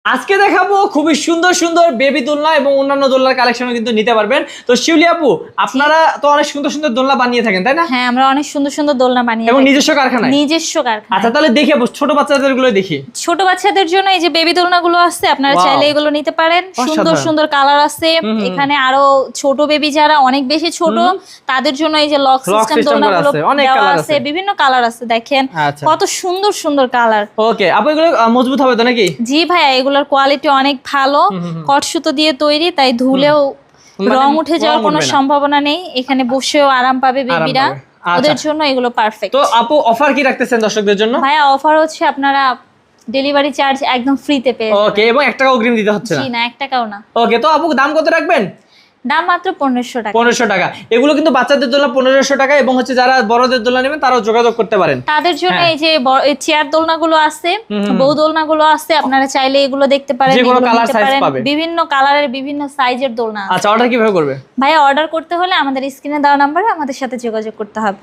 আজকে দেখাবো খুবই সুন্দর সুন্দর বেবি দোলনা এবং অন্যান্য দোলনার কালেকশনও কিন্তু নিতে পারবেন। তো শিউলি আপু, আপনারা তো অনেক সুন্দর সুন্দর দোলনা বানিয়ে থাকেন, তাই না? হ্যাঁ, আমরা অনেক সুন্দর সুন্দর দোলনা বানিয়ে এবং থাকি। নিজস্ব কারখানায়? নিজস্ব কারখানায়। আচ্ছা, তাহলে দেখি আপু, ছোট বাচ্চাদের গুলো দেখি। ছোট বাচ্চাদের জন্য এই যে বেবি দোলনাগুলো আছে, আপনারা Wow! চাইলে এগুলো নিতে পারেন। সুন্দর অসাধারণ। সুন্দর কালার আছে। এখানে আরো ছোট বেবি যারা অনেক বেশি ছোট, তাদের জন্য এই যে লক সিস্টেম system করা দোলনাগুলো আছে, অনেক দেওয়া কালার আছে, আছে। বিভিন্ন কালার আছে। দেখেন আচ্ছা। কত সুন্দর সুন্দর কালার। ওকে আপু, এগুলো মজবুত হবে তো নাকি? জি ভাইয়া, এগুলোর কোয়ালিটি অনেক ভালো। কটসুতো দিয়ে তৈরি, তাই ধুলেও মানে রং উঠে যাওয়ার রং কোনো উঠবে না। সম্ভাবনা নেই। এখানে বসেও আরাম পাবে বেবিরা, পাবে। আচ্ছা। ওদের জন্য এগুলো পারফেক্ট। তো আপু, অফার কি রাখতেছেন দর্শকদের জন্য? ভাইয়া অফার হচ্ছে আপনারা ডেলিভারি চার্জ একদম ফ্রিতে পেয়ে যাবেন। ওকে, এবং 1 টাকা অগ্রিম দিতে হচ্ছে না? জি না, 1 টাকাও না। ওকে, তো আপু দাম কত রাখবেন? দাম মাত্র 1500 টাকা। 1500 টাকা। এগুলো কিন্তু বাচ্চাদের দোলনা 1500 টাকা, এবং হচ্ছে যারা বড়দের দোলনা নেবেন তারাও যোগাযোগ করতে পারেন। তাদের জন্য হ্যাঁ। এই যে চেয়ার দোলনাগুলো আছে, বউ দোলনাগুলো আছে, আপনারা চাইলে এগুলো দেখতে পারেন, যে কোনো এগুলো কালার নিতে সাইজ পারেন। পাবে। বিভিন্ন কালারের বিভিন্ন সাইজের দোলনা আছে। আচ্ছা, অর্ডার কিভাবে করবে? ভাইয়া অর্ডার করতে হলে আমাদের স্ক্রিনে দেওয়া নম্বরে আমাদের সাথে যোগাযোগ করতে হবে।